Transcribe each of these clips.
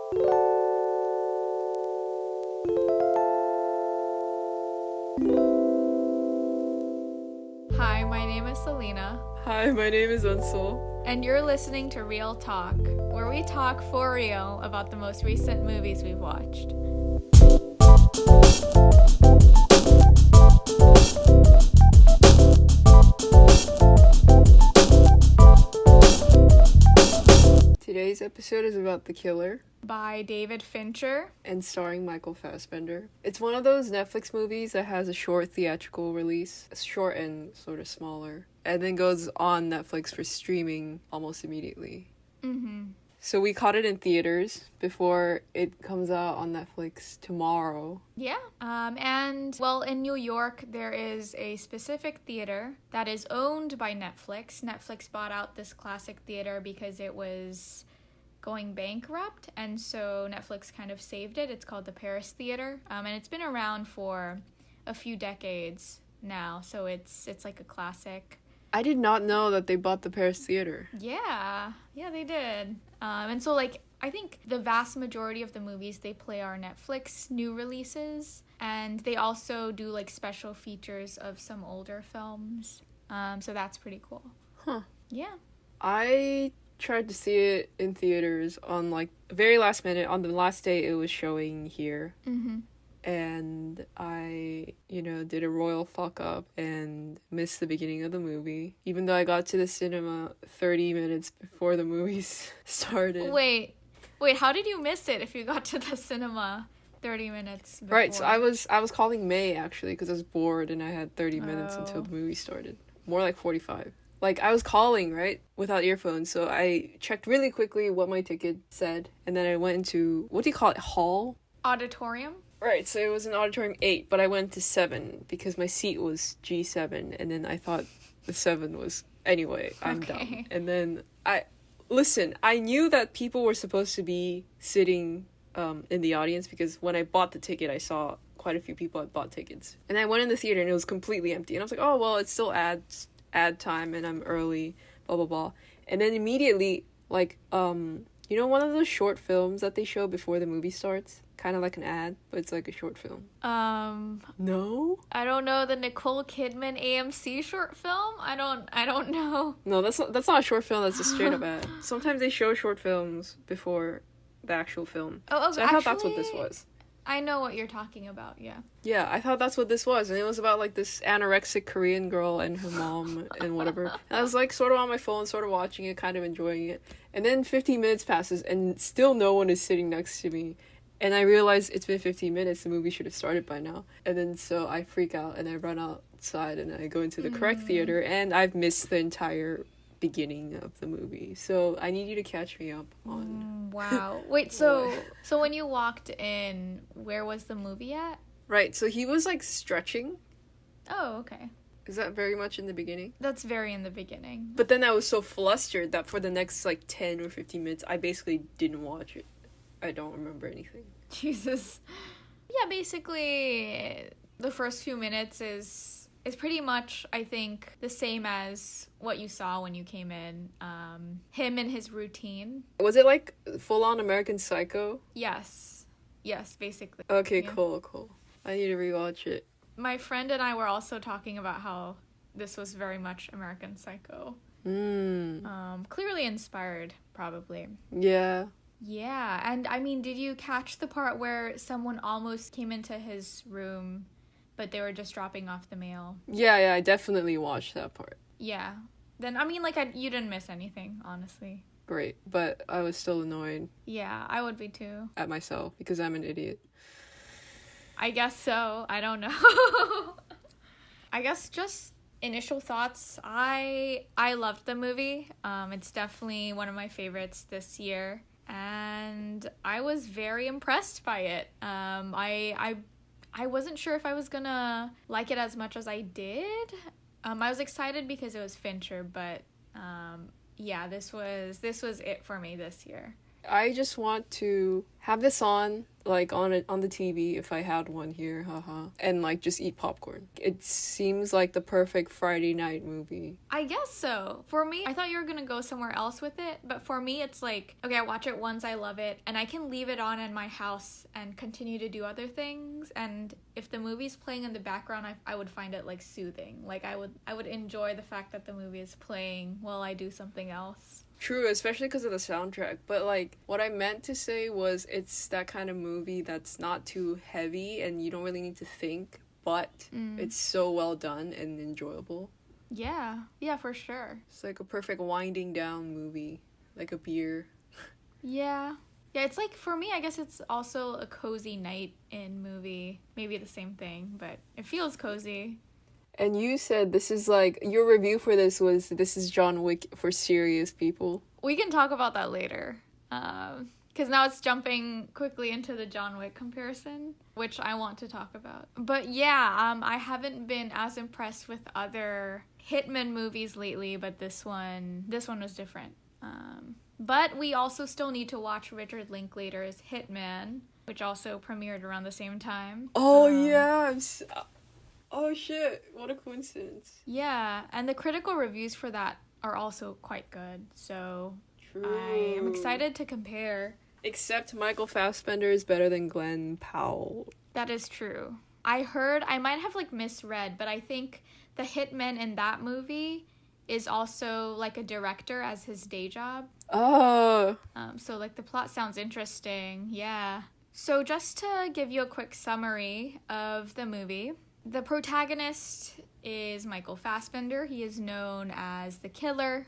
Hi, my name is Selena. Hi, my name is Unsul. And you're listening to Real Talk, where we talk for real about the most recent movies we've watched. Today's episode is about The Killer. By David Fincher. And starring Michael Fassbender. It's one of those Netflix movies that has a short theatrical release. It's short and sort of smaller. And then goes on Netflix for streaming almost immediately. Mm-hmm. So we caught it in theaters before it comes out on Netflix tomorrow. Yeah. In New York, there is a specific theater that is owned by Netflix. Netflix bought out this classic theater because it was going bankrupt, and so Netflix kind of saved it. It's called the Paris Theater, and it's been around for a few decades now, so it's like a classic. I did not know that they bought the Paris Theater. Yeah, they did. And so, I think the vast majority of the movies they play are Netflix new releases, and they also do, special features of some older films. So that's pretty cool. Huh. Yeah. I tried to see it in theaters on, very last minute. On the last day it was showing here. Mm-hmm. And I, did a royal fuck up and missed the beginning of the movie. Even though I got to the cinema 30 minutes before the movie started. Wait, how did you miss it if you got to the cinema 30 minutes before? Right, so I was calling May, actually, because I was bored and I had 30 minutes until the movie started. More like 45. I was calling, right, without earphones, so I checked really quickly what my ticket said, and then I went into, what do you call it, hall? Auditorium? Right, so it was an auditorium 8, but I went to 7 because my seat was G7, and then I thought the 7 was... Anyway, I'm dumb. And then I knew that people were supposed to be sitting in the audience because when I bought the ticket, I saw quite a few people had bought tickets. And I went in the theater and it was completely empty. And I was like, oh, well, it's still ad time and I'm early, blah, blah, blah. And then immediately, one of those short films that they show before the movie starts? Kind of like an ad, but it's like a short film. No? I don't know, the Nicole Kidman AMC short film? I don't know. No, that's not a short film, that's a straight up ad. Sometimes they show short films before the actual film. Oh, so I thought that's what this was. I know what you're talking about, yeah. Yeah, I thought that's what this was, and it was about, this anorexic Korean girl and her mom and whatever. And I was, sort of on my phone, sort of watching it, kind of enjoying it. And then 15 minutes passes, and still no one is sitting next to me. And I realized it's been 15 minutes, the movie should have started by now. And then so I freak out, and I run outside, and I go into the correct theater, and I've missed the entire beginning of the movie. So I need you to catch me up on... Wow. Wait, so when you walked in, where was the movie at? Right, so he was, stretching. Oh, okay. Is that very much in the beginning? That's very in the beginning. But then I was so flustered that for the next, 10 or 15 minutes, I basically didn't watch it. I don't remember anything. Jesus. Yeah, basically, the first few minutes is pretty much, I think, the same as what you saw when you came in. Him and his routine. Was it, full-on American Psycho? Yes, basically. Okay, yeah. Cool. I need to rewatch it. My friend and I were also talking about how this was very much American Psycho. Clearly inspired, probably. Yeah. Yeah, and did you catch the part where someone almost came into his room, but they were just dropping off the mail? Yeah, I definitely watched that part. Yeah. Then, you didn't miss anything, honestly. Great, but I was still annoyed. Yeah, I would be too. At myself, because I'm an idiot. I guess so. I don't know. I guess just initial thoughts. I loved the movie. It's definitely one of my favorites this year. And I was very impressed by it. I wasn't sure if I was gonna like it as much as I did. I was excited because it was Fincher, but this was it for me this year. I just want to have this on like on the TV if I had one here, haha, and like just eat popcorn. It seems like the perfect Friday night movie. I guess so. For me, I thought you were gonna go somewhere else with it, but for me, it's like, okay, I watch it once, I love it, and I can leave it on in my house and continue to do other things. And if the movie's playing in the background, I would find it like soothing. Like I would enjoy the fact that the movie is playing while I do something else. True, especially because of the soundtrack. But, like, what I meant to say was it's that kind of movie that's not too heavy and you don't really need to think, but it's so well done and enjoyable. Yeah. Yeah, for sure. It's like a perfect winding down movie. Like a beer. Yeah. Yeah, it's like, for me, I guess it's also a cozy night in movie. Maybe the same thing, but it feels cozy. And you said this is like, your review for this is John Wick for serious people. We can talk about that later. Because now it's jumping quickly into the John Wick comparison, which I want to talk about. But yeah, I haven't been as impressed with other Hitman movies lately, but this one was different. But we also still need to watch Richard Linklater's Hitman, which also premiered around the same time. Oh, yeah. Oh shit, what a coincidence. Yeah, and the critical reviews for that are also quite good, so True. I am excited to compare. Except Michael Fassbender is better than Glenn Powell. That is true. I heard, I might have like misread, but I think the hitman in that movie is also like a director as his day job. Oh. So like the plot sounds interesting, yeah. So just to give you a quick summary of the movie, the protagonist is Michael Fassbender. He is known as the Killer,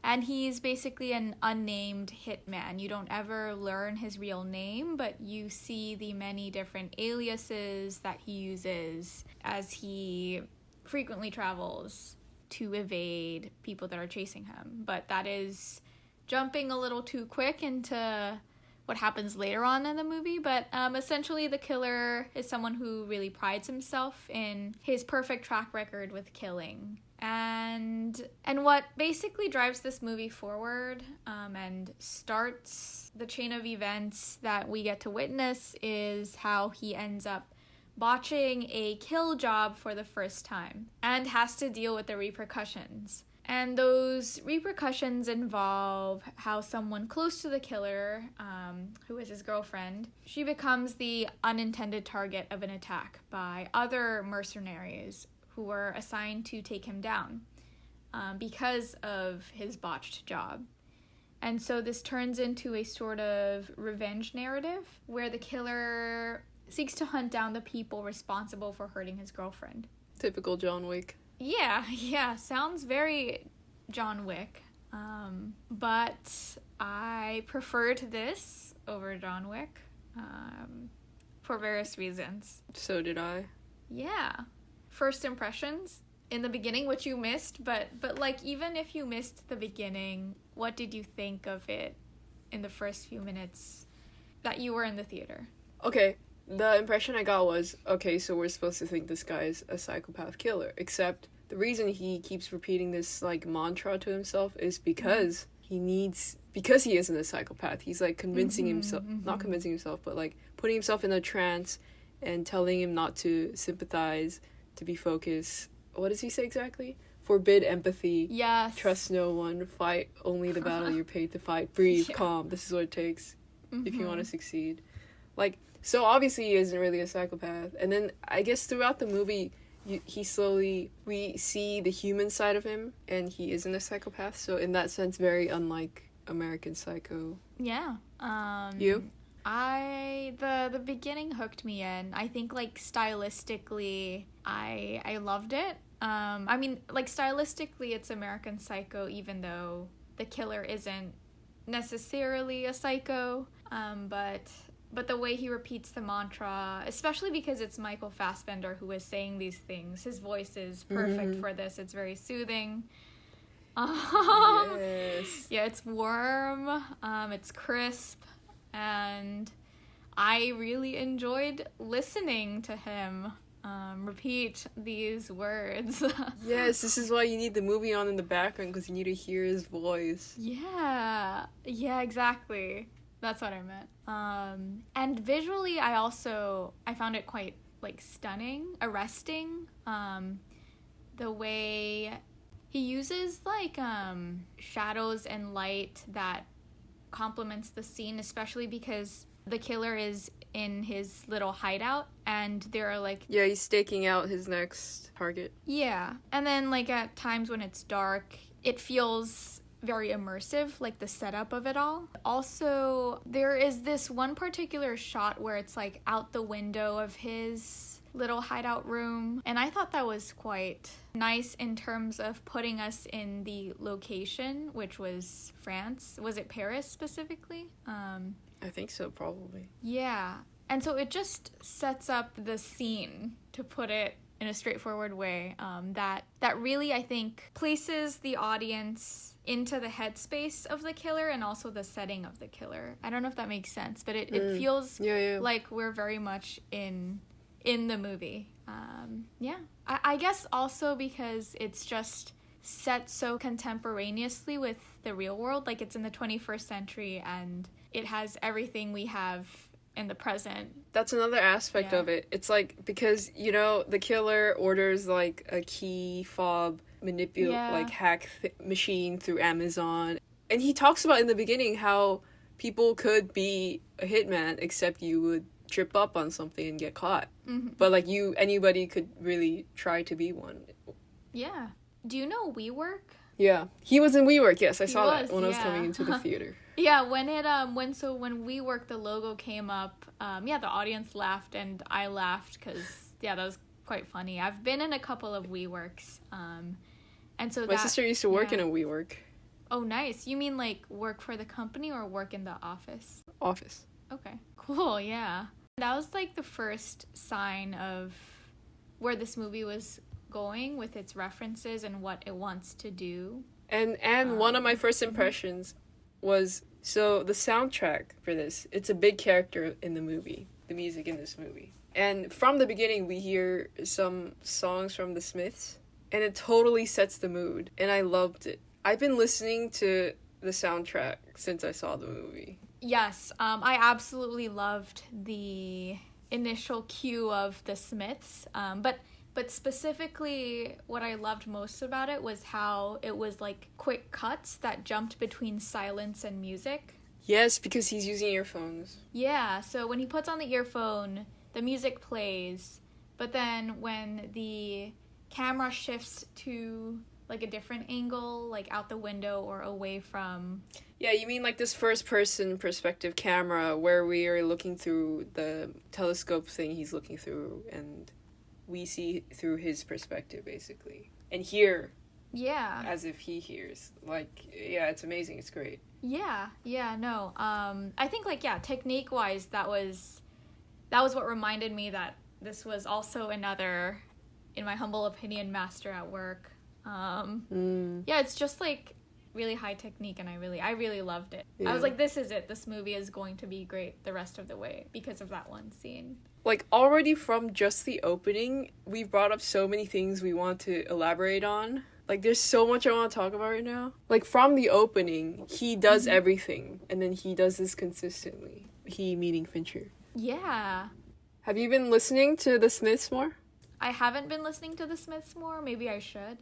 and he's basically an unnamed hitman. You don't ever learn his real name, but you see the many different aliases that he uses as he frequently travels to evade people that are chasing him. But that is jumping a little too quick into what happens later on in the movie, but essentially the killer is someone who really prides himself in his perfect track record with killing. And what basically drives this movie forward and starts the chain of events that we get to witness is how he ends up botching a kill job for the first time and has to deal with the repercussions. And those repercussions involve how someone close to the killer, who is his girlfriend, she becomes the unintended target of an attack by other mercenaries who were assigned to take him down because of his botched job. And so this turns into a sort of revenge narrative where the killer seeks to hunt down the people responsible for hurting his girlfriend. Typical John Wick. Yeah, sounds very John Wick. But I preferred this over John Wick for various reasons. So did I. Yeah. First impressions in the beginning, which you missed, but like even if you missed the beginning, what did you think of it in the first few minutes that you were in the theater? Okay. The impression I got was, okay, so we're supposed to think this guy's a psychopath killer, except the reason he keeps repeating this, like, mantra to himself is because because he isn't a psychopath. He's, like, convincing himself, not convincing himself, but, like, putting himself in a trance and telling him not to sympathize, to be focused. What does he say exactly? Forbid empathy. Yes. Trust no one. Fight only the battle you're paid to fight. Breathe, calm. This is what it takes if you want to succeed. Like, so obviously he isn't really a psychopath. And then I guess throughout the movie, we see the human side of him, and he isn't a psychopath. So in that sense, very unlike American Psycho. Yeah. You? The beginning hooked me in. I think like stylistically, I loved it. I mean, like stylistically, it's American Psycho, even though the killer isn't necessarily a psycho. But the way he repeats the mantra, especially because it's Michael Fassbender who is saying these things, his voice is perfect for this. It's very soothing. Yes. Yeah, it's warm, it's crisp, and I really enjoyed listening to him repeat these words. Yes, this is why you need the movie on in the background, because you need to hear his voice. Yeah, exactly. That's what I meant. And visually, I found it quite, like, stunning, arresting. The way he uses, like, shadows and light that complements the scene, especially because the killer is in his little hideout, and there are, like... Yeah, he's staking out his next target. Yeah. And then, like, at times when it's dark, it feels very immersive, like the setup of it all. Also, there is this one particular shot where it's, like, out the window of his little hideout room, and I thought that was quite nice in terms of putting us in the location, which was France. Was it Paris specifically? I think so, probably. Yeah. And so it just sets up the scene, to put it in a straightforward way, that really, I think, places the audience into the headspace of the killer and also the setting of the killer. I don't know if that makes sense, but it feels like we're very much in the movie. I guess also because it's just set so contemporaneously with the real world, like it's in the 21st century and it has everything we have in the present. That's another aspect of it. It's like, because, you know, the killer orders like a key fob like hack machine through Amazon, and he talks about in the beginning how people could be a hitman except you would trip up on something and get caught. But like anybody could really try to be one. Yeah. Do you know WeWork? Yeah, he was in WeWork. Yes, I saw that when I was coming into the theater. Yeah, when WeWork, the logo came up, the audience laughed and I laughed because that was quite funny. I've been in a couple of WeWorks, and so my sister used to work in a WeWork. Oh, nice. You mean like work for the company or work in the office? Office. Okay, cool. Yeah, that was like the first sign of where this movie was going with its references and what it wants to do. And one of my first impressions was, so the soundtrack for this, it's a big character in the movie, the music in this movie. And from the beginning, we hear some songs from the Smiths, and it totally sets the mood, and I loved it. I've been listening to the soundtrack since I saw the movie. Yes, I absolutely loved the initial cue of the Smiths, but specifically, what I loved most about it was how it was like quick cuts that jumped between silence and music. Yes, because he's using earphones. Yeah, so when he puts on the earphone, the music plays, but then when the camera shifts to like a different angle, like out the window or away from... Yeah, you mean like this first-person perspective camera where we are looking through the telescope thing he's looking through, and we see through his perspective, basically. And hear. Yeah. As if he hears. Like, yeah, it's amazing. It's great. Yeah, no. I think, like, technique-wise, that was what reminded me that this was also another, in my humble opinion, master at work. Yeah, it's just, like, really high technique, and I really loved it. Yeah. I was like, this is it. This movie is going to be great the rest of the way because of that one scene. Like, already from just the opening, we've brought up so many things we want to elaborate on. Like, there's so much I want to talk about right now. Like, from the opening, he does everything, and then he does this consistently. He meaning Fincher. Yeah. Have you been listening to the Smiths more? I haven't been listening to the Smiths more. Maybe I should.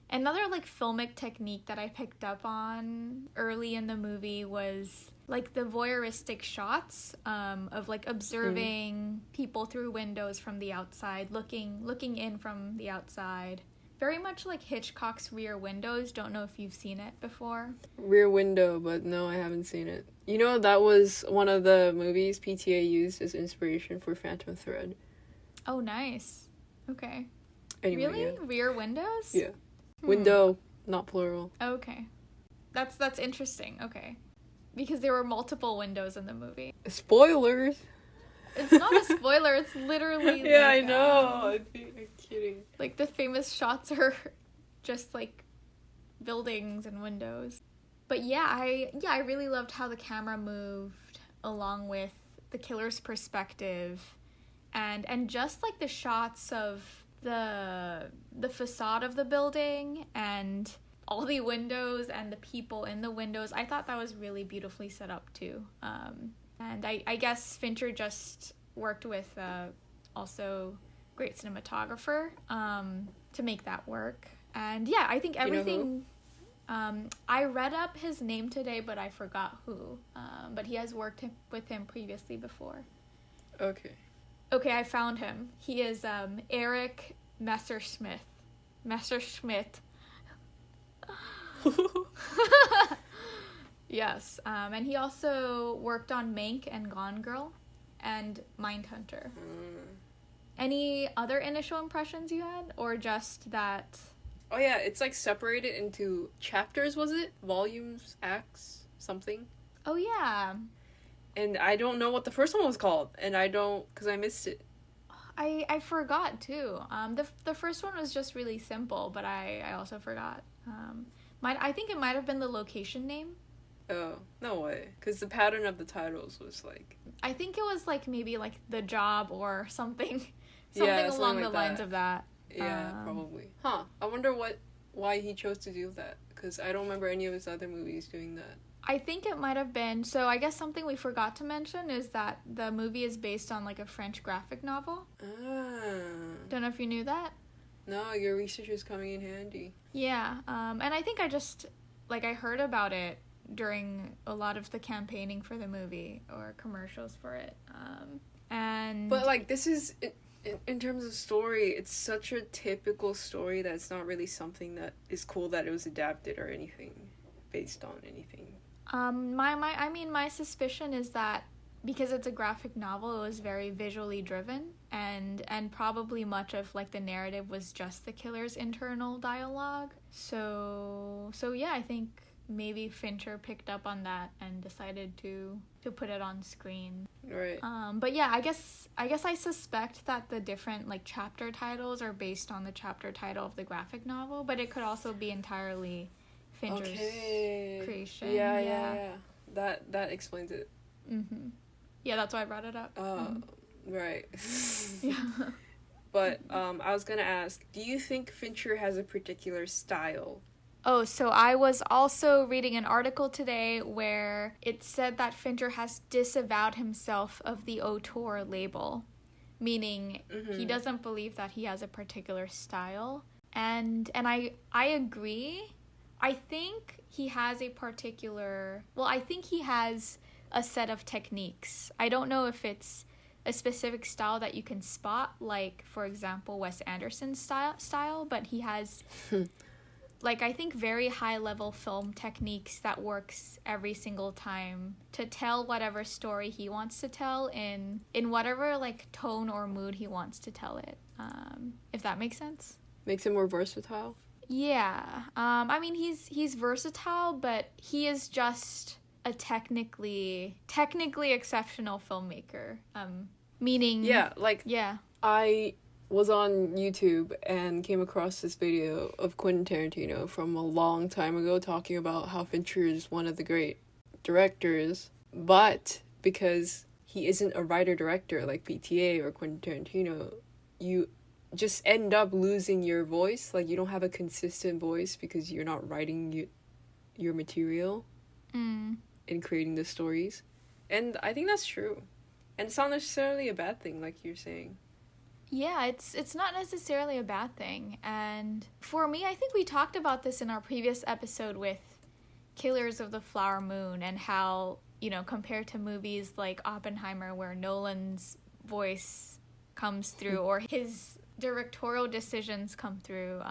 Another, like, filmic technique that I picked up on early in the movie was, like, the voyeuristic shots of, like, observing people through windows from the outside, looking in from the outside. Very much like Hitchcock's Rear Windows. Don't know if you've seen it before. Rear Window, but no, I haven't seen it. You know, that was one of the movies PTA used as inspiration for Phantom Thread. Oh, nice. Okay. Anyway, really? Yeah. Rear Windows? Yeah. Window, not plural. Okay. That's interesting. Okay. Because there were multiple windows in the movie. Spoilers! It's not a spoiler, it's literally yeah, like, I know. I'm kidding. Like, the famous shots are just, like, buildings and windows. But yeah, I really loved how the camera moved along with the killer's perspective and just, like, the shots of the facade of the building and all the windows and the people in the windows. I thought that was really beautifully set up too. And I guess Fincher just worked with also great cinematographer to make that work. And yeah, I think everything... I read up his name today, but I forgot who. But he has worked with him previously before. Okay. Okay, I found him. He is Eric Messerschmidt. Yes. And he also worked on Mank and Gone Girl and Mindhunter. Any other initial impressions you had? Or just that... Oh yeah, it's like separated into chapters, was it? Volumes, acts, something? Oh yeah. And I don't know what the first one was called, and I don't, because I missed it. I forgot too. The first one was just really simple, but I also forgot. I think it might have been the location name. Oh, no way. Because the pattern of the titles was like... I think it was like maybe like The Job or something. Something along like the lines of that. Yeah, probably. Huh. I wonder why he chose to do that. Because I don't remember any of his other movies doing that. I think it might have been... So I guess something we forgot to mention is that the movie is based on like a French graphic novel. Don't know if you knew that. No, your research is coming in handy. Yeah. And I think I just... Like, I heard about it during a lot of the campaigning for the movie or commercials for it. And... But, like, this is... In terms of story, it's such a typical story that it's not really something that is cool that it was adapted or anything based on anything. My suspicion is that because it's a graphic novel, it was very visually driven, and probably much of like the narrative was just the killer's internal dialogue. So yeah, I think maybe Fincher picked up on that and decided to put it on screen. Right. But yeah, I guess I suspect that the different like chapter titles are based on the chapter title of the graphic novel, but it could also be entirely Fincher's creation. Yeah. That explains it. Mm-hmm. Yeah, that's why I brought it up. Right. Yeah. But I was gonna ask, do you think Fincher has a particular style? Oh, so I was also reading an article today where it said that Fincher has disavowed himself of the auteur label, meaning he doesn't believe that he has a particular style. And I agree. I think he has I think he has a set of techniques. I don't know if it's a specific style that you can spot, like, for example, Wes Anderson's style, but he has... like, I think very high-level film techniques that works every single time to tell whatever story he wants to tell in whatever, like, tone or mood he wants to tell it, if that makes sense. Makes him more versatile? Yeah. I mean, he's versatile, but he is just a technically exceptional filmmaker. Meaning... Yeah, like... Yeah. I was on YouTube and came across this video of Quentin Tarantino from a long time ago talking about how Fincher is one of the great directors, but because he isn't a writer-director like PTA or Quentin Tarantino, you just end up losing your voice. Like, you don't have a consistent voice because you're not writing your material and creating the stories. And I think that's true. And it's not necessarily a bad thing, like you're saying. Yeah, it's not necessarily a bad thing. And for me, I think we talked about this in our previous episode with Killers of the Flower Moon and how, you know, compared to movies like Oppenheimer where Nolan's voice comes through or his directorial decisions come through,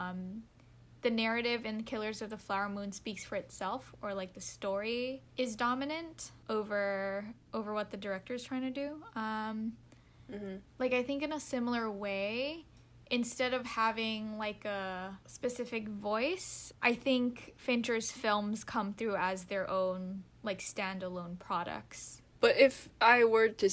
the narrative in Killers of the Flower Moon speaks for itself, or like the story is dominant over what the director is trying to do. Like, I think in a similar way, instead of having like a specific voice, I think Fincher's films come through as their own like standalone products. But if I were to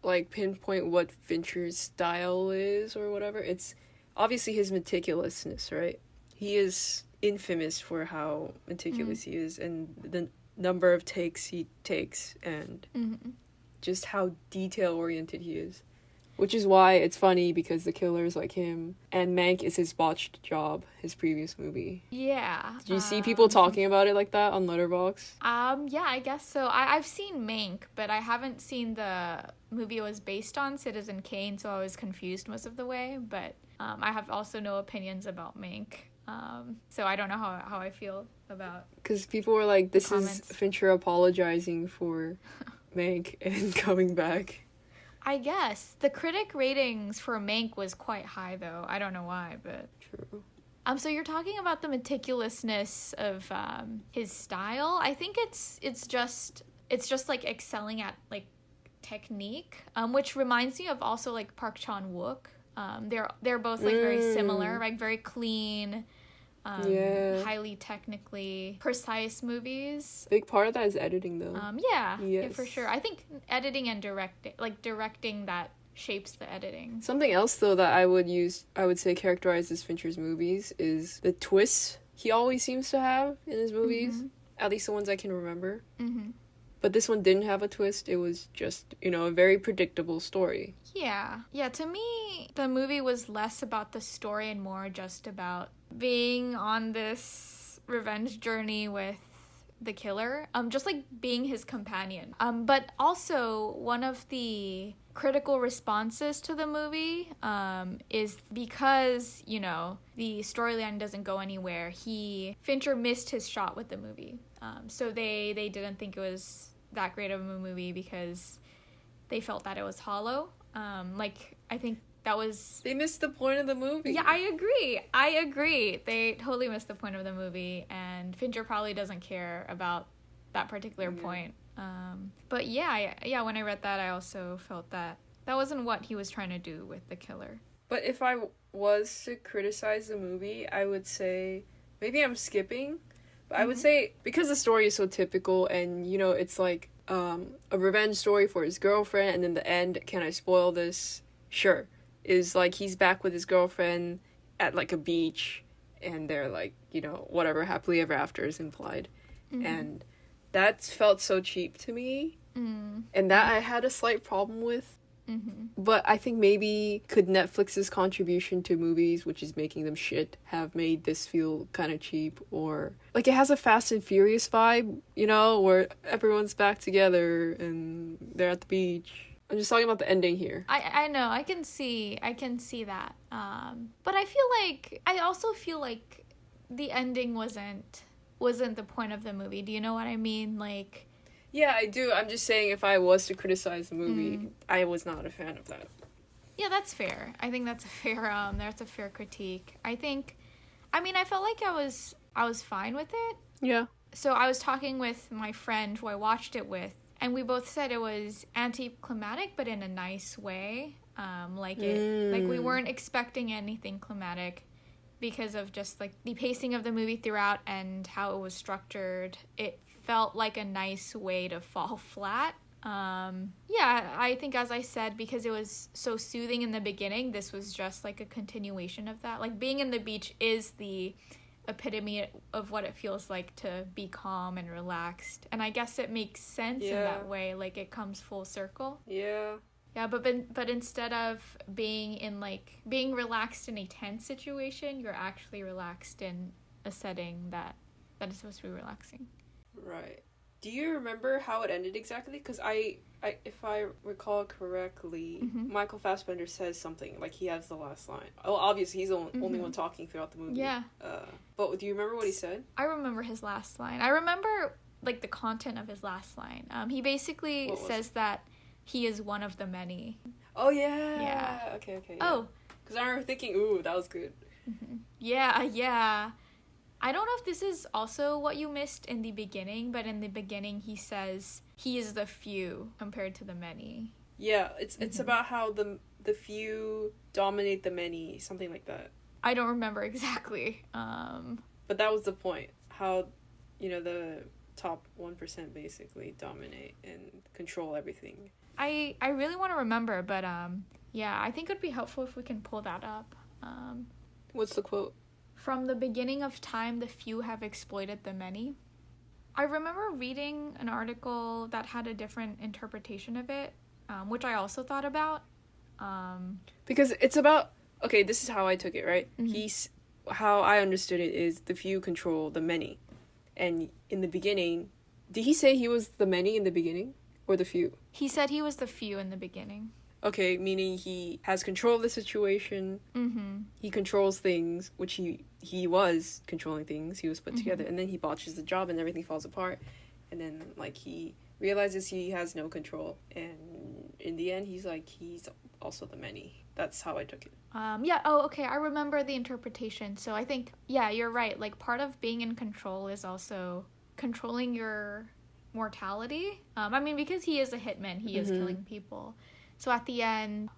like pinpoint what Fincher's style is or whatever, it's obviously his meticulousness, right? He is infamous for how meticulous he is and the number of takes he takes and just how detail-oriented he is. Which is why it's funny, because the killer is like him, and Mank is his botched job, his previous movie. Yeah. Did you see people talking about it like that on Letterboxd? Yeah, I guess so. I've seen Mank, but I haven't seen the movie it was based on, Citizen Kane, so I was confused most of the way. But I have also no opinions about Mank. So I don't know how I feel about. Because people were like, this is comments. Fincher apologizing for Mank and coming back. I guess the critic ratings for Mank was quite high, though. I don't know why, but True. so you're talking about the meticulousness of his style. I think it's just like excelling at like technique, which reminds me of also like Park Chan-wook. They're both like very similar, like very clean. Highly technically precise movies. Big part of that is editing, though. Yeah, for sure. I think editing and directing that shapes the editing. Something else, though, that I would say characterizes Fincher's movies is the twists he always seems to have in his movies. At least the ones I can remember. But this one didn't have a twist. It was just, a very predictable story. Yeah, to me, the movie was less about the story and more just about being on this revenge journey with the killer, just like being his companion. But also, one of the critical responses to the movie is because, the storyline doesn't go anywhere, Fincher missed his shot with the movie. So they didn't think it was that great of a movie because they felt that it was hollow. I think that was... They missed the point of the movie. Yeah, I agree. They totally missed the point of the movie, and Fincher probably doesn't care about that particular point. But yeah, when I read that, I also felt that wasn't what he was trying to do with the killer. But if I was to criticize the movie, I would say... Maybe I'm skipping, but I would say, because the story is so typical, and, it's like a revenge story for his girlfriend, and then the end, can I spoil this? Sure. Is like he's back with his girlfriend at like a beach, and they're like, whatever, happily ever after is implied. And that felt so cheap to me. And that I had a slight problem with. But I think maybe could Netflix's contribution to movies, which is making them shit, have made this feel kind of cheap? Or like it has a Fast and Furious vibe, where everyone's back together and they're at the beach. I'm just talking about the ending here. I know, I can see that. But I also feel like the ending wasn't the point of the movie. Do you know what I mean? Like... Yeah, I do. I'm just saying, if I was to criticize the movie, I was not a fan of that. Yeah, that's fair. I think that's a fair critique. I felt like I was fine with it. Yeah. So I was talking with my friend who I watched it with, and we both said it was anticlimactic, but in a nice way. Like we weren't expecting anything climatic because of just like the pacing of the movie throughout and how it was structured. It felt like a nice way to fall flat. I think, as I said, because it was so soothing in the beginning, this was just like a continuation of that. Like, being in the beach is the epitome of what it feels like to be calm and relaxed. And I guess it makes sense in that way. Like, it comes full circle. Yeah. Yeah, but instead of being relaxed in a tense situation, you're actually relaxed in a setting that is supposed to be relaxing. Right. Do you remember how it ended exactly? Because if I recall correctly, Michael Fassbender says something, like he has the last line. Oh, obviously he's the only one talking throughout the movie. Yeah. But do you remember what he said? I remember his last line. I remember, like, the content of his last line. He basically says that he is one of the many. Oh, yeah. Yeah. Okay. Yeah. Oh. Because I remember thinking, ooh, that was good. Yeah. I don't know if this is also what you missed in the beginning, but in the beginning he says he is the few compared to the many. Yeah, it's about how the few dominate the many, something like that. I don't remember exactly. But that was the point. How, the top 1% basically dominate and control everything. I really want to remember, but I think it would be helpful if we can pull that up. What's the quote? From the beginning of time, the few have exploited the many. I remember reading an article that had a different interpretation of it, which I also thought about. Because it's about, okay, this is how I took it, right? Mm-hmm. How I understood it is the few control the many. And in the beginning, did he say he was the many in the beginning? Or the few? He said he was the few in the beginning. Okay, meaning he has control of the situation. Mm-hmm. He controls things, which he was controlling things. He was put together. Mm-hmm. And then he botches the job and everything falls apart. And then, like, he realizes he has no control. And in the end, he's also the many. That's how I took it. Yeah, oh, okay, I remember the interpretation. So I think, yeah, you're right. Like, part of being in control is also controlling your mortality. I mean, because he is a hitman, he is killing people. So at the end,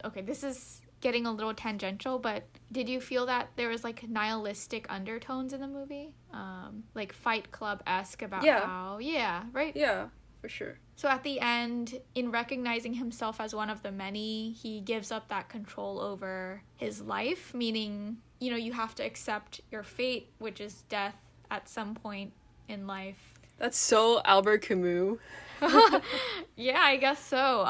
okay, this is getting a little tangential, but did you feel that there was, like, nihilistic undertones in the movie? Like Fight Club-esque about how... Yeah, right? Yeah, for sure. So at the end, in recognizing himself as one of the many, he gives up that control over his life, meaning, you know, you have to accept your fate, which is death at some point in life. That's so Albert Camus. Yeah, I guess so.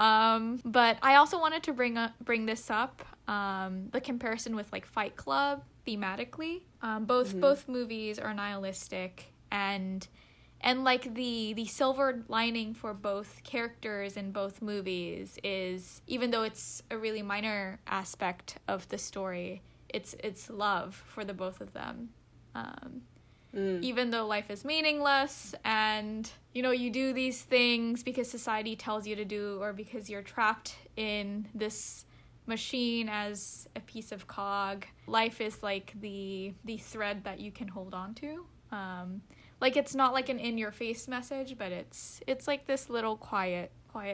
But I also wanted to bring this up, the comparison with, like, Fight Club thematically. Both movies are nihilistic, and like the silver lining for both characters in both movies is, even though it's a really minor aspect of the story, it's love for the both of them. Even though life is meaningless and, you know, you do these things because society tells you to do, or because you're trapped in this machine as a piece of cog, life is like the thread that you can hold on to. Like, it's not like an in-your-face message, but it's like this little quiet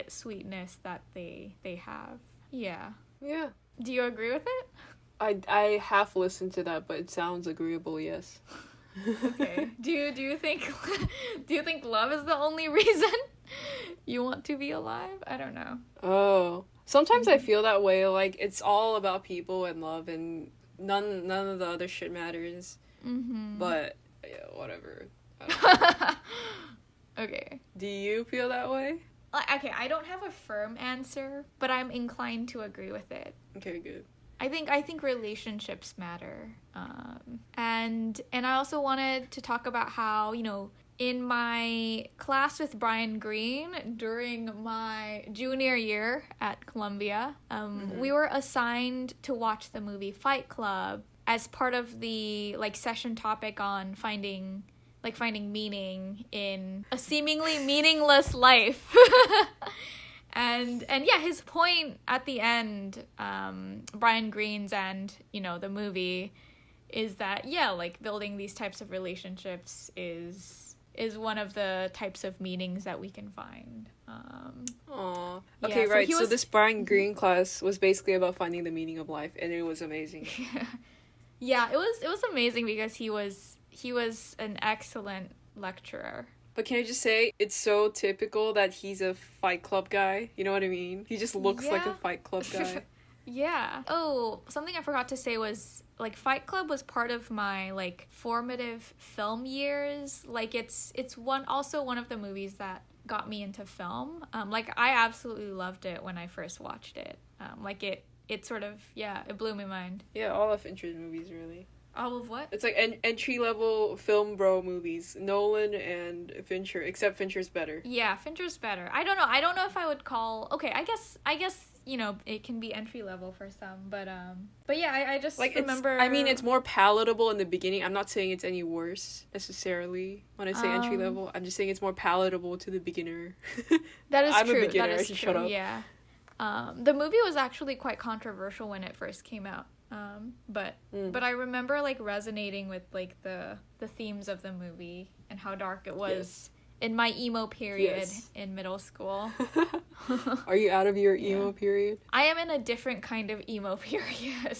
sweetness that they have. Yeah. Yeah. Do you agree with it? I half listened to that, but it sounds agreeable, yes. Okay. Do you think love is the only reason you want to be alive? I don't know. Oh. Sometimes I feel that way, like it's all about people and love and none of the other shit matters. But yeah, whatever. Okay. Do you feel that way? Okay, I don't have a firm answer, but I'm inclined to agree with it. Okay, good. I think relationships matter. And I also wanted to talk about how, you know, in my class with Brian Greene during my junior year at Columbia, we were assigned to watch the movie Fight Club as part of the, like, session topic on finding meaning in a seemingly meaningless life. And yeah, his point at the end, Brian Greene's and, you know, the movie, is that, yeah, like, building these types of relationships is one of the types of meanings that we can find. Aww. Okay, yeah, right. So this Brian Greene class was basically about finding the meaning of life, and it was amazing. Yeah, it was amazing because he was an excellent lecturer. But can I just say, it's so typical that he's a Fight Club guy. You know what I mean? He just looks like a Fight Club guy. Yeah. Oh, something I forgot to say was, like, Fight Club was part of my, like, formative film years. Like, it's also one of the movies that got me into film. Like, I absolutely loved it when I first watched it. Like, it sort of, yeah, it blew my mind. Yeah, all of Fincher's movies, really. All of what? It's like entry-level film bro movies. Nolan and Fincher, except Fincher's better. Yeah, Fincher's better. I don't know if I would call... Okay, I guess, you know, it can be entry-level for some, but yeah, I just, like, remember... It's more palatable in the beginning. I'm not saying it's any worse, necessarily, when I say entry-level. I'm just saying it's more palatable to the beginner. That is true. I'm a beginner, that is I should true. shut up. Yeah. The movie was actually quite controversial when it first came out. But I remember, like, resonating with, like, the themes of the movie and how dark it was in my emo period in middle school. Are you out of your emo period? I am in a different kind of emo period.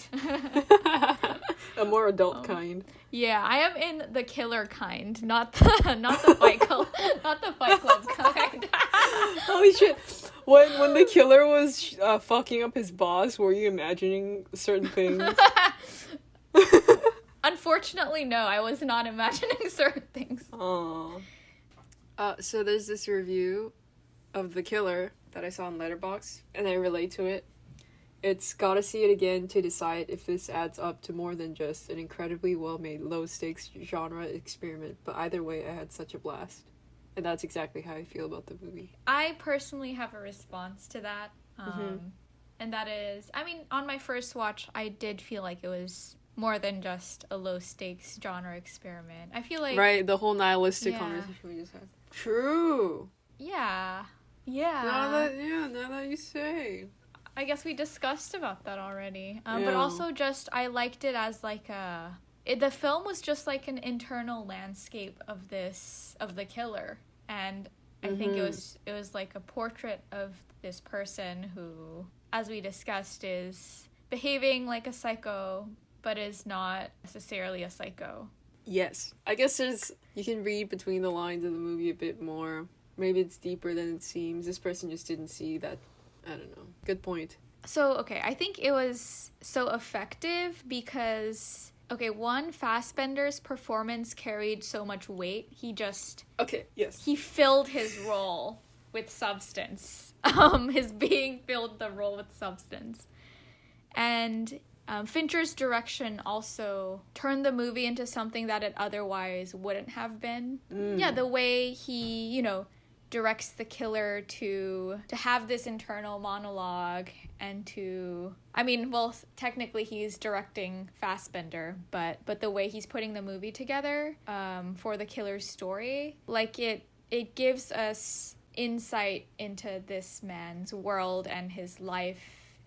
A more adult kind. Yeah, I am in the killer kind, not the Fight Club, not the Fight Club kind. Holy shit! When the killer was fucking up his boss, were you imagining certain things? Unfortunately, no. I was not imagining certain things. Aww. So there's this review of The Killer that I saw on Letterboxd, and I relate to it. It's gotta see it again to decide if this adds up to more than just an incredibly well-made, low-stakes genre experiment, but either way, I had such a blast. And that's exactly how I feel about the movie. I personally have a response to that. And that is, I mean, on my first watch, I did feel like it was more than just a low-stakes genre experiment. I feel like... Right, the whole nihilistic conversation we just had. True! Yeah. Now that you say. I guess we discussed about that already. But also just, I liked it as like the film was just like an internal landscape of the killer. And I think it was like a portrait of this person who, as we discussed, is behaving like a psycho, but is not necessarily a psycho. Yes. I guess you can read between the lines of the movie a bit more. Maybe it's deeper than it seems. This person just didn't see that. I don't know. Good point. So, okay, I think it was so effective because, okay, one, Fassbender's performance carried so much weight. He just... Okay, yes. He filled his role with substance. His being filled the role with substance. And Fincher's direction also turned the movie into something that it otherwise wouldn't have been. Yeah, the way he, directs the killer to have this internal monologue and to... I mean, well, technically he's directing Fassbender, but the way he's putting the movie together for the killer's story, like it gives us insight into this man's world and his life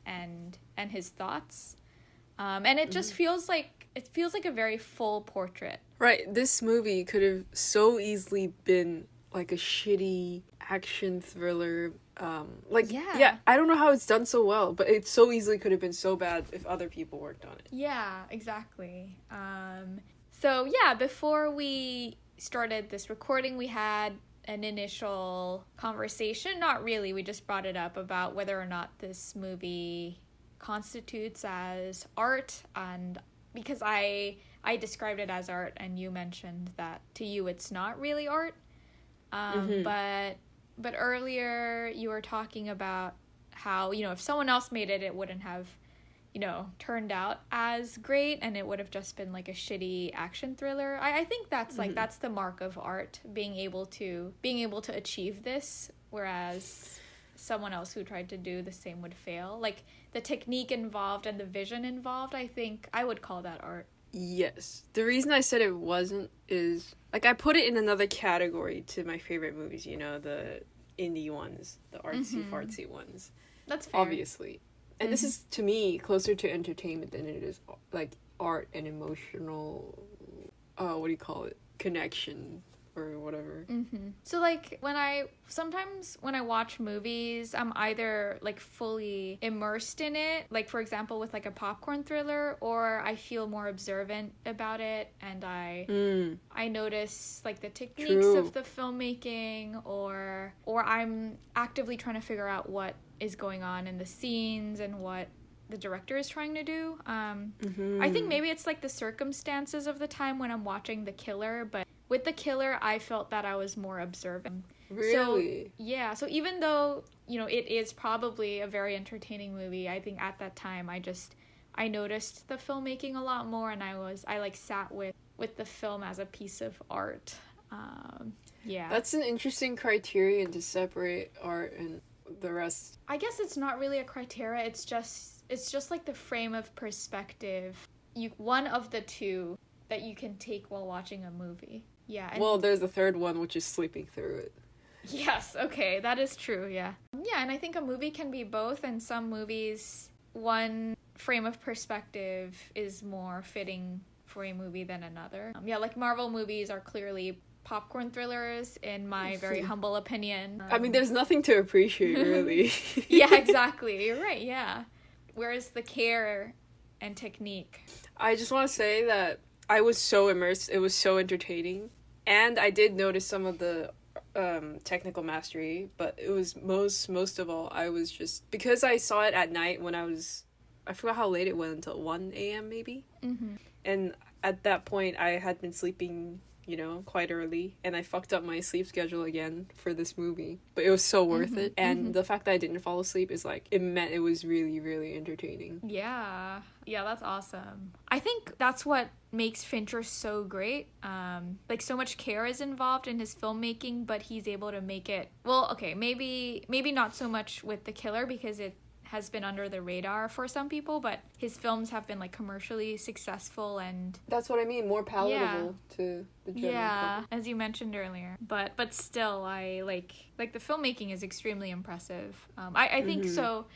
and his thoughts. And it just feels like a very full portrait. Right, this movie could have so easily been like a shitty action thriller. I don't know how it's done so well, but it so easily could have been so bad if other people worked on it. Yeah, exactly. So yeah, before we started this recording, we had an initial conversation. Not really, we just brought it up about whether or not this movie constitutes as art, and because I described it as art and you mentioned that to you it's not really art. But earlier you were talking about how, if someone else made it, it wouldn't have, turned out as great, and it would have just been like a shitty action thriller. I think that's like, that's the mark of art, being able to achieve this, whereas someone else who tried to do the same would fail. Like, the technique involved and the vision involved, I think I would call that art. Yes. The reason I said it wasn't is, like, I put it in another category to my favorite movies, the indie ones, the artsy-fartsy ones. That's fair. Obviously. And this is, to me, closer to entertainment than it is, like, art and emotional, connection or whatever. So, like, sometimes when I watch movies, I'm either, like, fully immersed in it, like, for example, with, like, a popcorn thriller, or I feel more observant about it, and I notice, like, the techniques of the filmmaking, or I'm actively trying to figure out what is going on in the scenes and what the director is trying to do. I think maybe it's, like, the circumstances of the time when I'm watching The Killer, but with The Killer, I felt that I was more observant. Really? So even though, it is probably a very entertaining movie, I think at that time I noticed the filmmaking a lot more, and I sat with the film as a piece of art. That's an interesting criterion to separate art and the rest. I guess it's not really a criteria, it's just like the frame of perspective, one of the two that you can take while watching a movie. Yeah. Well, there's a third one, which is sleeping through it. Yes, okay, that is true, yeah. Yeah, and I think a movie can be both, and some movies, one frame of perspective is more fitting for a movie than another. Like Marvel movies are clearly popcorn thrillers, in my very humble opinion. I mean, there's nothing to appreciate, really. Yeah, exactly, you're right, yeah. Where's the care and technique? I just want to say that I was so immersed. It was so entertaining. And I did notice some of the technical mastery, but it was most of all, I was just... Because I saw it at night when I forgot how late it went, until 1 a.m. maybe? And at that point, I had been sleeping you know, quite early, and I fucked up my sleep schedule again for this movie. But it was so worth it. And the fact that I didn't fall asleep is like, it meant it was really, really entertaining. Yeah. Yeah, that's awesome. I think that's what makes Fincher so great. Like, so much care is involved in his filmmaking, but he's able to make it, well, okay, maybe not so much with The Killer because it has been under the radar for some people, but his films have been like commercially successful, and that's what I mean, more palatable to the general public. As you mentioned earlier. But still, I like the filmmaking is extremely impressive. I think so.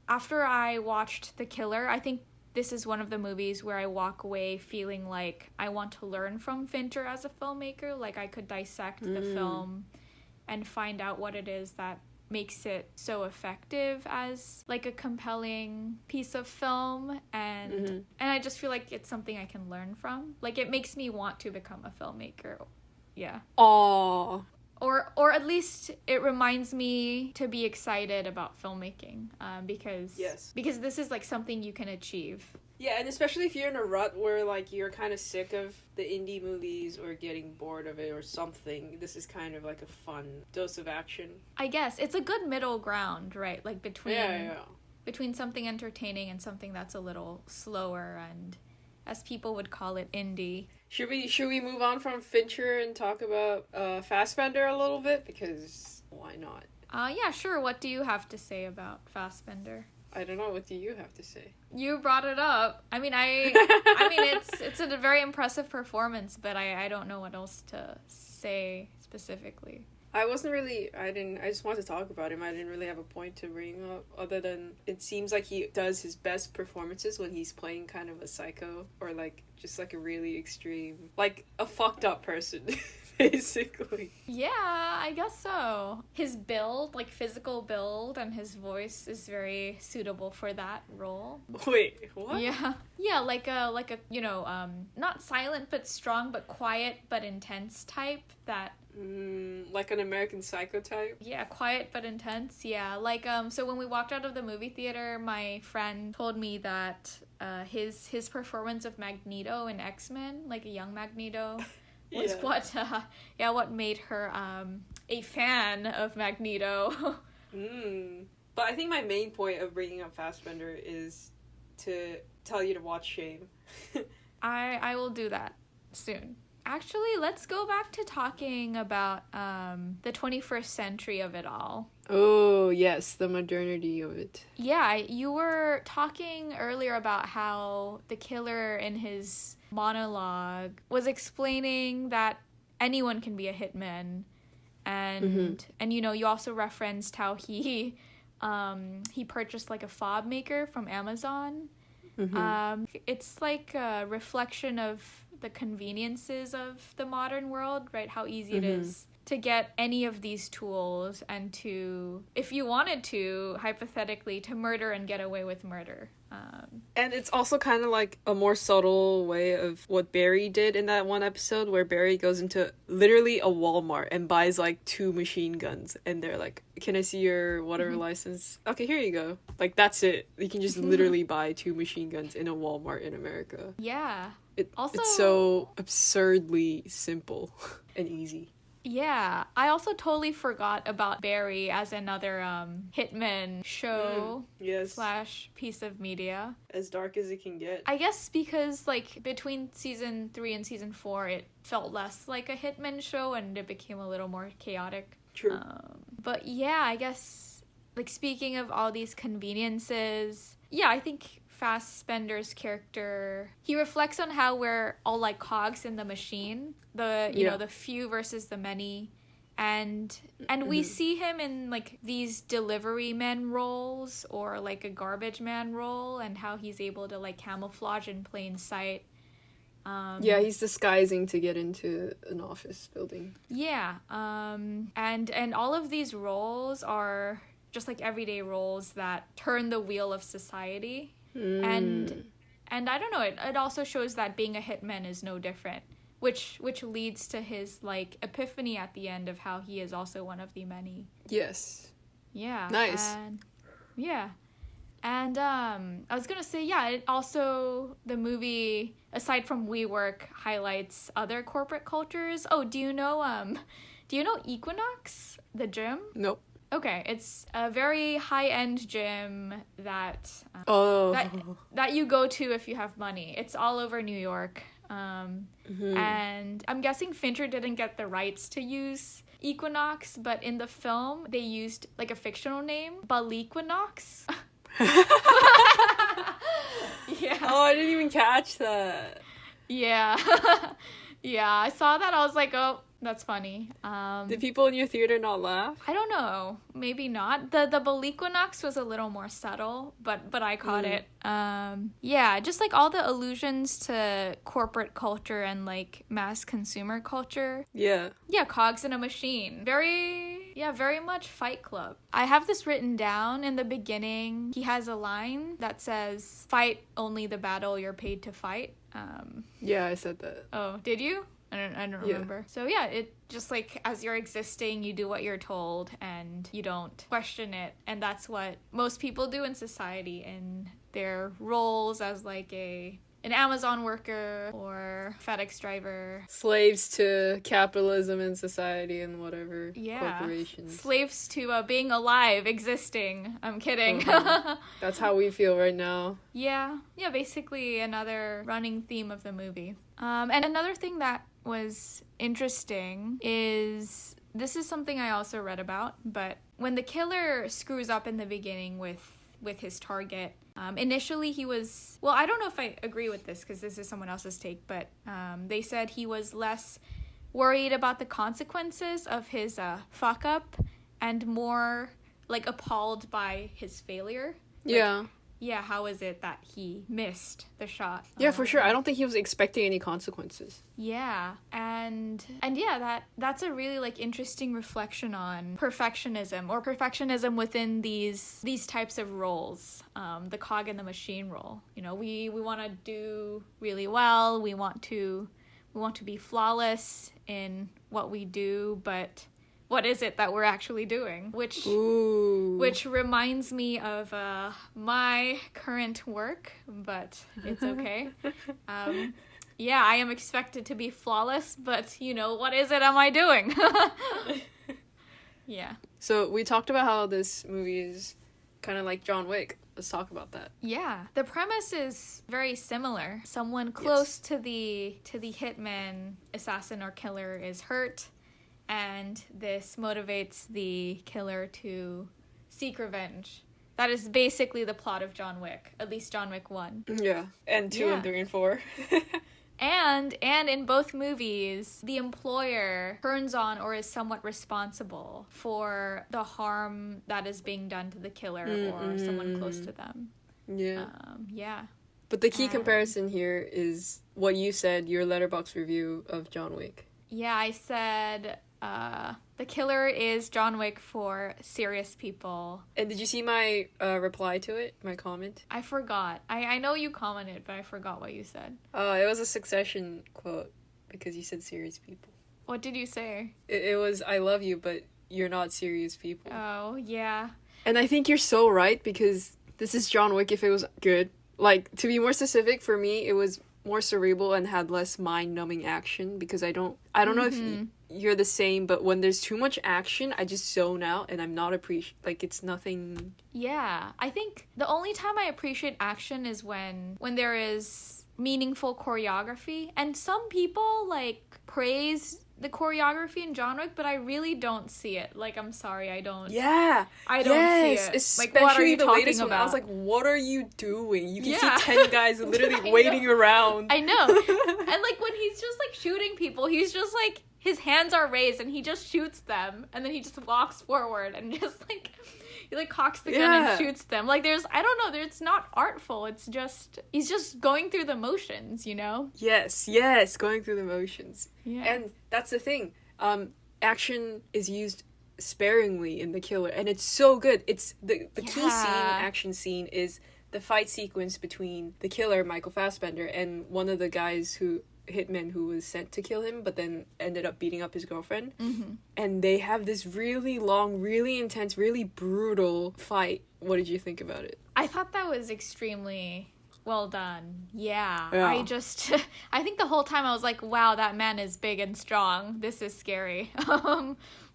After I watched The Killer, I think this is one of the movies where I walk away feeling like I want to learn from Fincher as a filmmaker. Like, I could dissect the film and find out what it is that makes it so effective as like a compelling piece of film, and I just feel like it's something I can learn from. Like, it makes me want to become a filmmaker. Yeah. Aww. Or at least it reminds me to be excited about filmmaking, because this is like something you can achieve. Yeah, and especially if you're in a rut where, like, you're kind of sick of the indie movies or getting bored of it or something, this is kind of like a fun dose of action. I guess. It's a good middle ground, right? Like, between something entertaining and something that's a little slower and, as people would call it, indie. Should we move on from Fincher and talk about Fassbender a little bit? Because why not? Yeah, sure. What do you have to say about Fassbender? I don't know. What do you have to say? You brought it up. I mean, it's a very impressive performance, but I don't know what else to say specifically. I just wanted to talk about him. I didn't really have a point to bring up other than it seems like he does his best performances when he's playing kind of a psycho or like just like a really extreme, like a fucked up person, basically. Yeah, I guess so. His build, like physical build, and his voice is very suitable for that role. Wait, what? Yeah, like a not silent but strong but quiet but intense type that. Like an American Psycho type? Yeah, quiet but intense. Yeah, like so when we walked out of the movie theater, my friend told me that his performance of Magneto in X-Men, like a young Magneto, was what made her a fan of Magneto. But I think my main point of bringing up Fassbender is to tell you to watch Shame. I will do that soon. Actually, let's go back to talking about the 21st century of it all. Oh, yes, the modernity of it. Yeah, you were talking earlier about how the killer in his monologue was explaining that anyone can be a hitman. And you also referenced how he purchased like a fob maker from Amazon. It's like a reflection of the conveniences of the modern world, right? How easy it is to get any of these tools and to, if you wanted to, hypothetically, to murder and get away with murder. And it's also kind of like a more subtle way of what Barry did in that one episode where Barry goes into literally a Walmart and buys like 2 machine guns and they're like, can I see your whatever license? Okay, here you go. Like, that's it. You can just literally buy 2 machine guns in a Walmart in America. Yeah. It's so absurdly simple and easy. Yeah, I also totally forgot about Barry as another hitman show / piece of media. As dark as it can get. I guess because like between season 3 and season 4, it felt less like a hitman show and it became a little more chaotic. True. But yeah, I guess like speaking of all these conveniences, yeah, I think Fassbender's character, he reflects on how we're all like cogs in the machine, the few versus the many, and we see him in like these delivery man roles or like a garbage man role, and how he's able to like camouflage in plain sight. He's disguising to get into an office building. Yeah, and all of these roles are just like everyday roles that turn the wheel of society. And I don't know, it also shows that being a hitman is no different, which leads to his like epiphany at the end of how he is also one of the many. Yes. Yeah. Nice. Yeah. And I was gonna say, yeah, it also, the movie, aside from WeWork, highlights other corporate cultures. Oh, do you know Equinox, the gym? Nope. Okay, it's a very high-end gym that that you go to if you have money. It's all over New York. And I'm guessing Fincher didn't get the rights to use Equinox, but in the film they used like a fictional name, Balequinox. Yeah. Oh, I didn't even catch that. Yeah. Yeah, I saw that. I was like, oh, that's funny. Did people in your theater not laugh? I don't know. Maybe not. The Balequinox was a little more subtle, but I caught it. Yeah, just like all the allusions to corporate culture and like mass consumer culture. Yeah. Yeah, cogs in a machine. Very much Fight Club. I have this written down in the beginning. He has a line that says, "Fight only the battle you're paid to fight." Yeah, I said that. Oh, did you? I don't remember. So yeah, it just like, as you're existing, you do what you're told and you don't question it. And that's what most people do in society in their roles as like an Amazon worker or FedEx driver. Slaves to capitalism and society and whatever corporations. Slaves to being alive, existing. I'm kidding. That's how we feel right now. Yeah, basically another running theme of the movie. And another thing that was interesting is, this is something I also read about, but when the killer screws up in the beginning with his target, initially he was, well, I don't know if I agree with this because this is someone else's take, but they said he was less worried about the consequences of his fuck up and more like appalled by his failure. Yeah. Yeah, how is it that he missed the shot? Yeah, for sure. I don't think he was expecting any consequences. Yeah, and yeah, that's a really like interesting reflection on perfectionism within these types of roles. The cog in the machine role. You know, we want to do really well. We want to be flawless in what we do, but what is it that we're actually doing? Which reminds me of my current work, but it's okay. Yeah, I am expected to be flawless, but what is it am I doing? Yeah. So we talked about how this movie is kind of like John Wick. Let's talk about that. Yeah, the premise is very similar. Someone close to the hitman, assassin, or killer is hurt. And this motivates the killer to seek revenge. That is basically the plot of John Wick, at least John Wick 1. Yeah, and 2 and 3 and 4. And in both movies, the employer turns on or is somewhat responsible for the harm that is being done to the killer or someone close to them. Yeah. Yeah. But the key comparison here is what you said, your Letterboxd review of John Wick. Yeah, I said the killer is John Wick for serious people. And did you see my reply to it, my comment? I forgot. I know you commented, but I forgot what you said. It was a Succession quote, because you said serious people. What did you say? It was, I love you, but you're not serious people. Oh, yeah. And I think you're so right, because this is John Wick if it was good. Like, to be more specific, for me, it was more cerebral and had less mind-numbing action, because I don't know if you're the same, but when there's too much action, I just zone out and I'm not it's nothing. Yeah, I think the only time I appreciate action is when there is meaningful choreography, and some people praise the choreography in John Wick, but I really don't see it. I'm sorry, I don't. Yeah, I don't see it. Especially what are you the latest about? one. I was like, what are you doing? You can see 10 guys literally waiting around. I know. And when he's just shooting people, he's just his hands are raised and he just shoots them, and then he just walks forward and just he cocks the gun and shoots them. There's, I don't know, it's not artful. It's just, he's just going through the motions, Yes, going through the motions. Yeah. And that's the thing. Action is used sparingly in The Killer, and it's so good. It's the key action scene is the fight sequence between the killer, Michael Fassbender, and one of the guys hitman who was sent to kill him but then ended up beating up his girlfriend. And they have this really long, really intense, really brutal fight. What did you think about it? I thought that was extremely well done. Yeah. Yeah. I think the whole time I was like, wow, that man is big and strong. This is scary.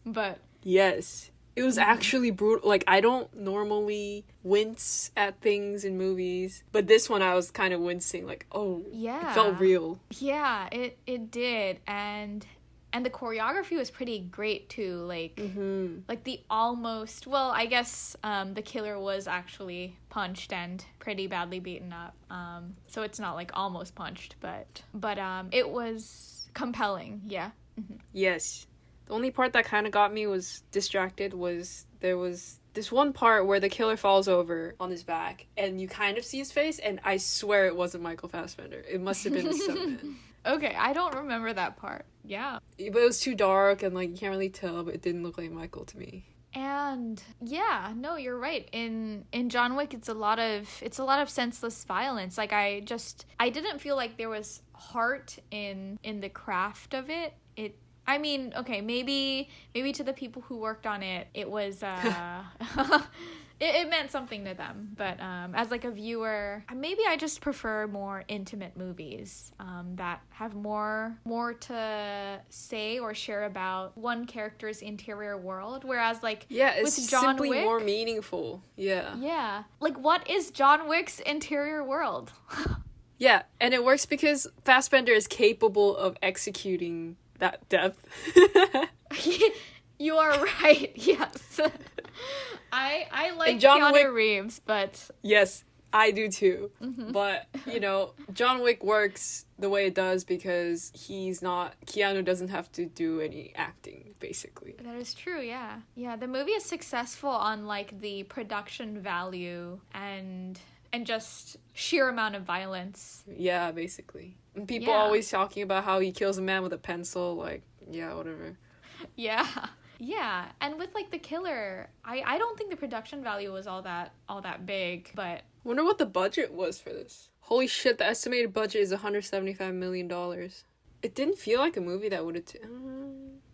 But Yes. It was actually brutal. Like, I don't normally wince at things in movies, but this one I was kind of wincing. Like, oh, yeah. it felt real. Yeah, it did. And the choreography was pretty great too. Like, like the almost, well, I guess the killer was actually punched and pretty badly beaten up. So it's not like almost punched, but it was compelling. Yeah. Yes. The only part that kind of got me was distracted was there was this one part where the killer falls over on his back and you kind of see his face, and I swear it wasn't Michael Fassbender. It must have been a stuntman. Okay, I don't remember that part. Yeah. But it was too dark and like you can't really tell, but it didn't look like Michael to me. And yeah, no, you're right. In John Wick, it's a lot of senseless violence. Like I didn't feel like there was heart in the craft of it. I mean, okay, maybe to the people who worked on it, it was it meant something to them. But as like a viewer, maybe I just prefer more intimate movies that have more to say or share about one character's interior world. Whereas like it's with John simply Wick, more meaningful. Yeah. Yeah. Like what is John Wick's interior world? Yeah, and it works because Fassbender is capable of executing that depth. You are right. Yes. I like John Keanu Wick, Reeves, but yes, I do too. But John Wick works the way it does because Keanu doesn't have to do any acting, basically. That is true. Yeah, the movie is successful on like the production value and just sheer amount of violence. Yeah, basically. And people always talking about how he kills a man with a pencil, like, yeah, whatever. Yeah. And with like the killer, I don't think the production value was all that big, but Wonder what the budget was for this. Holy shit, the estimated budget is $175 million. It didn't feel like a movie that would have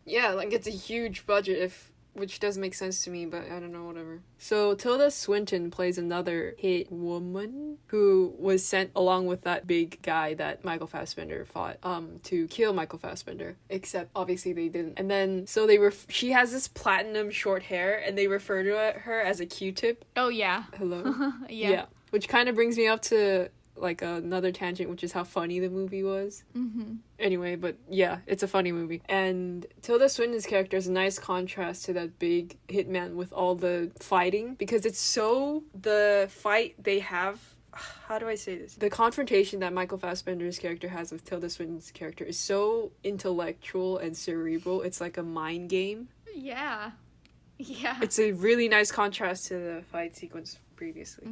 yeah, like it's a huge budget which does make sense to me, but I don't know, whatever. So Tilda Swinton plays another hit woman who was sent along with that big guy that Michael Fassbender fought to kill Michael Fassbender. Except obviously they didn't. And then so she has this platinum short hair and they refer to her as a Q-tip. Oh yeah. Hello? Yeah. Which kind of brings me up to like another tangent, which is how funny the movie was. Anyway, but yeah, it's a funny movie. And Tilda Swinton's character is a nice contrast to that big hitman with all the fighting, because the fight they have, how do I say this? The confrontation that Michael Fassbender's character has with Tilda Swinton's character is so intellectual and cerebral. It's like a mind game. Yeah. It's a really nice contrast to the fight sequence previously.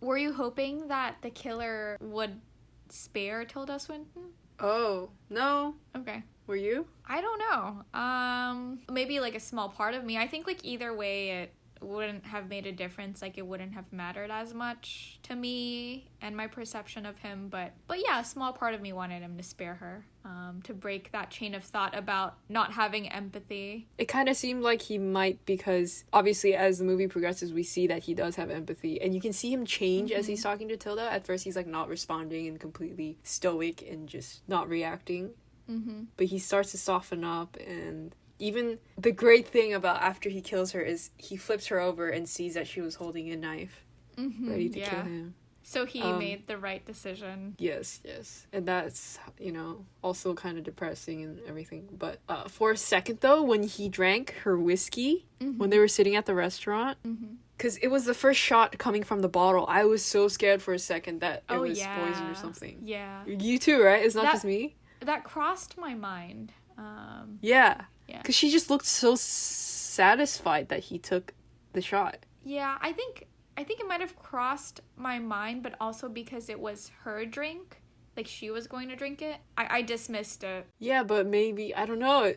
Were you hoping that the killer would spare Tilda Swinton? Oh, no. Okay. Were you? I don't know. Maybe like a small part of me. I think like either way it wouldn't have made a difference. Like it wouldn't have mattered as much to me and my perception of him. But yeah, a small part of me wanted him to spare her. To break that chain of thought about not having empathy. It kind of seemed like he might, because obviously as the movie progresses we see that he does have empathy, and you can see him change as he's talking to Tilda. At first he's like not responding and completely stoic and just not reacting, but he starts to soften up. And even the great thing about after he kills her is he flips her over and sees that she was holding a knife ready to kill him. So he made the right decision. Yes. And that's, also kind of depressing and everything. But for a second, though, when he drank her whiskey, when they were sitting at the restaurant, because it was the first shot coming from the bottle, I was so scared for a second that it was poison or something. Yeah. You too, right? It's not just me? That crossed my mind. Yeah. Because she just looked so satisfied that he took the shot. Yeah, I think it might have crossed my mind, but also because it was her drink, like she was going to drink it, I dismissed it. Yeah, but maybe, I don't know.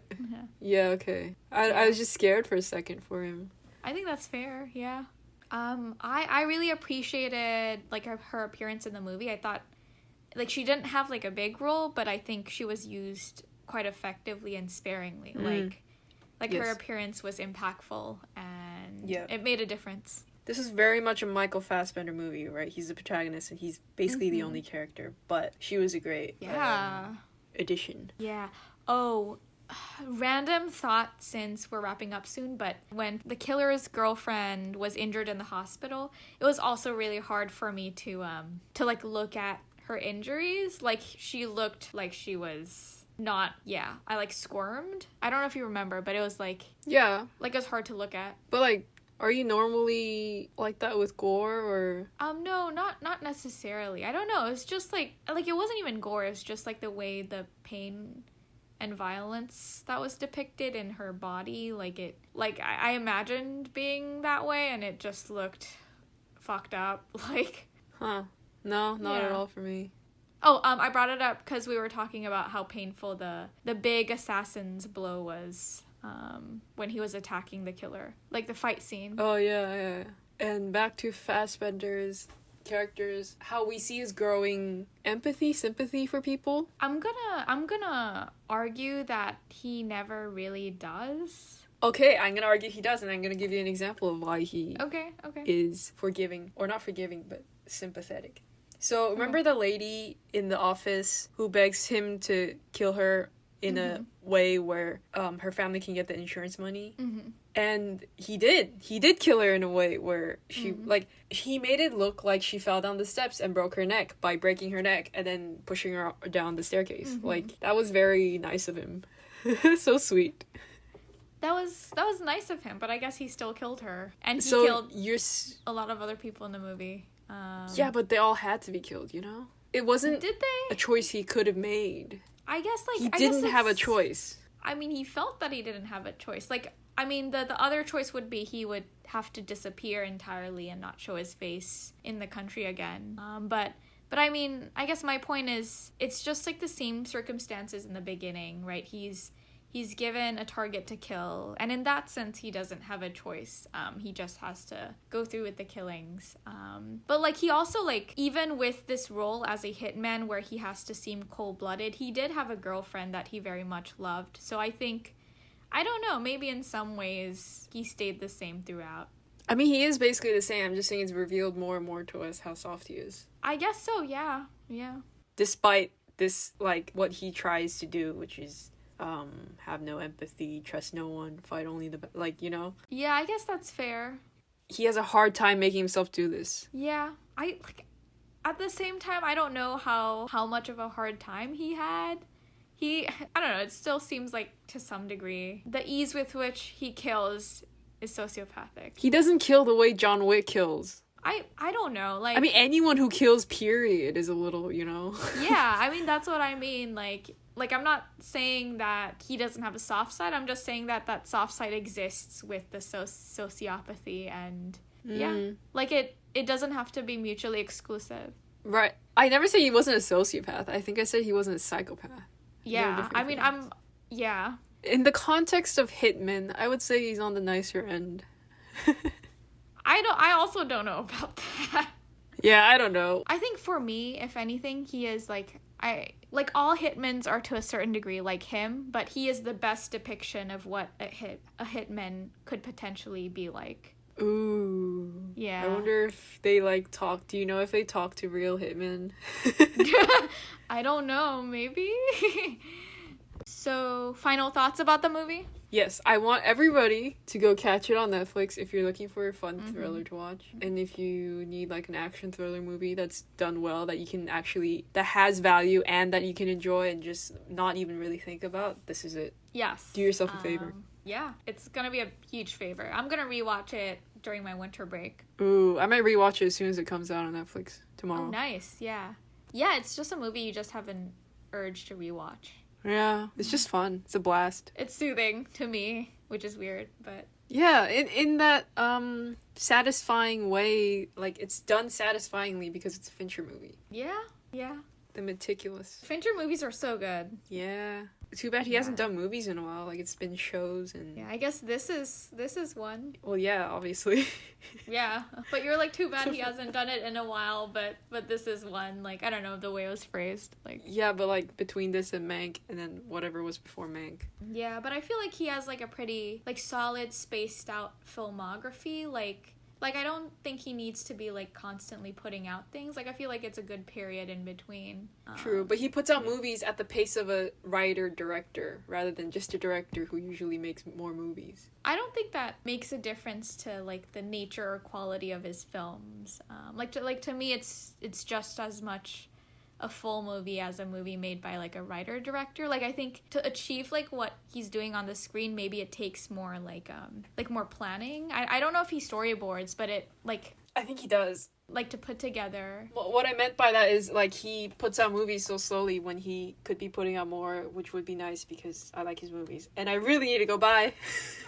Yeah, okay. I was just scared for a second for him. I think that's fair, yeah. I really appreciated, like, her appearance in the movie. I thought, like, she didn't have, like, a big role, but I think she was used quite effectively and sparingly. Like yes. Her appearance was impactful, and it made a difference. This is very much a Michael Fassbender movie, right? He's the protagonist and he's basically the only character, but she was a great addition. Yeah. Oh, random thought since we're wrapping up soon, but when the killer's girlfriend was injured in the hospital, it was also really hard for me to like look at her injuries. Like, she looked like she was not, I like squirmed. I don't know if you remember, but it was like, like it was hard to look at. But like, are you normally like that with gore, or? No, not necessarily. I don't know. It was just like it wasn't even gore. It was just like the way the pain and violence that was depicted in her body. I imagined being that way, and it just looked fucked up. Like, no, not at all for me. Oh, I brought it up because we were talking about how painful the big assassin's blow was. When he was attacking the killer, like the fight scene. Oh yeah. And back to Fassbender's characters, how we see his growing sympathy for people. I'm gonna argue that he never really does. Okay, I'm gonna argue he does, and I'm gonna give you an example of why he okay is forgiving, or not forgiving, but sympathetic. So remember the lady in the office who begs him to kill her in a way where her family can get the insurance money? And he did kill her in a way where she he made it look like she fell down the steps and broke her neck by breaking her neck and then pushing her down the staircase. Like, that was very nice of him. So sweet. That was nice of him, but I guess he still killed her, and he killed a lot of other people in the movie. Yeah, but they all had to be killed, you know? It wasn't Did they? a choice he could have made. I guess, like, he didn't have a choice. I mean, he felt that he didn't have a choice. Like, I mean, the other choice would be he would have to disappear entirely and not show his face in the country again. But I mean, I guess my point is, it's just like the same circumstances in the beginning, right? He's given a target to kill, and in that sense, he doesn't have a choice. He just has to go through with the killings. But, like, he also, like, even with this role as a hitman where he has to seem cold-blooded, he did have a girlfriend that he very much loved. So I think, I don't know, maybe in some ways he stayed the same throughout. I mean, he is basically the same. I'm just saying it's revealed more and more to us how soft he is. I guess so, yeah. Despite this, like, what he tries to do, which is have no empathy, trust no one, fight only the like, you know? Yeah, I guess that's fair. He has a hard time making himself do this. Yeah, at the same time, I don't know how much of a hard time he had. I don't know, it still seems like, to some degree, the ease with which he kills is sociopathic. He doesn't kill the way John Wick kills. I don't know, like... I mean, anyone who kills, period, is a little, you know? Yeah, I mean, that's what I mean, like, I'm not saying that he doesn't have a soft side, I'm just saying that soft side exists with the sociopathy, and, yeah. Like, it doesn't have to be mutually exclusive. Right. I never said he wasn't a sociopath. I think I said he wasn't a psychopath. Yeah, I mean, yeah. In the context of hitmen, I would say he's on the nicer end. I also don't know about that. Yeah, I don't know. I think for me, if anything, he is, like, all hitmens are to a certain degree like him, but he is the best depiction of what a hitman could potentially be like. Ooh. Yeah. I wonder if they, like, talk. Do you know if they talk to real hitmen? I don't know. Maybe. So, final thoughts about the movie? Yes, I want everybody to go catch it on Netflix if you're looking for a fun thriller to watch. And if you need, like, an action thriller movie that's done well, that you can actually, that has value and that you can enjoy and just not even really think about, this is it. Yes. Do yourself a favor. Yeah, it's gonna be a huge favor. I'm gonna rewatch it during my winter break. Ooh, I might rewatch it as soon as it comes out on Netflix tomorrow. Oh, nice, yeah. Yeah, it's just a movie you just have an urge to rewatch. Yeah, it's just fun. It's a blast. It's soothing to me, which is weird, but... Yeah, in that satisfying way, like, it's done satisfyingly because it's a Fincher movie. Yeah. The meticulous. Fincher movies are so good. Yeah. Too bad he hasn't done movies in a while. Like, it's been shows and... Yeah, I guess this is one. Well, yeah, obviously. Yeah, but you're like, too bad he hasn't done it in a while, but this is one. Like, I don't know the way it was phrased. Like, yeah, but, like, between this and Mank, and then whatever was before Mank. Yeah, but I feel like he has, like, a pretty, like, solid, spaced out filmography. Like, Like, I don't think he needs to be, like, constantly putting out things. Like, I feel like it's a good period in between. True, but he puts out movies at the pace of a writer-director, rather than just a director who usually makes more movies. I don't think that makes a difference to, like, the nature or quality of his films. To me, it's just as much a full movie as a movie made by, like, a writer-director. Like, I think to achieve, like, what he's doing on the screen, maybe it takes more, like more planning. I don't know if he storyboards, but it, like... I think he does. Like, to put together... Well, what I meant by that is, like, he puts out movies so slowly when he could be putting out more, which would be nice because I like his movies. And I really need to go, bye.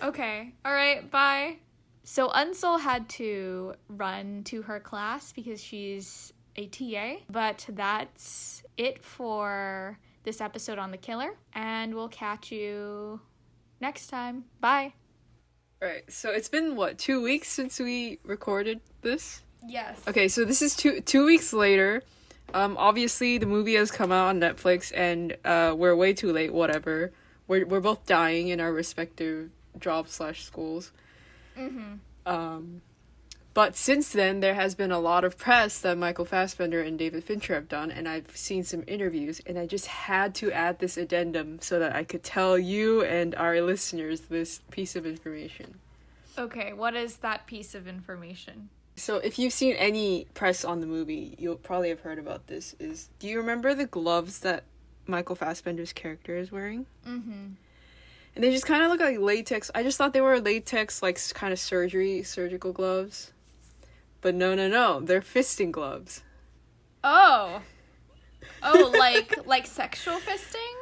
Okay. All right, bye. So Unsol had to run to her class because she's a TA, but that's it for this episode on The Killer, and we'll catch you next time. Bye. Alright, so it's been, 2 weeks since we recorded this? Yes. Okay, so this is two weeks later. Obviously the movie has come out on Netflix, and we're way too late, whatever. We're both dying in our respective jobs/schools. But since then, there has been a lot of press that Michael Fassbender and David Fincher have done, and I've seen some interviews, and I just had to add this addendum so that I could tell you and our listeners this piece of information. Okay, what is that piece of information? So if you've seen any press on the movie, you'll probably have heard about this. Do you remember the gloves that Michael Fassbender's character is wearing? Mm-hmm. And they just kind of look like latex. I just thought they were latex, like, kind of surgical gloves. But no, they're fisting gloves. Oh, like sexual fisting?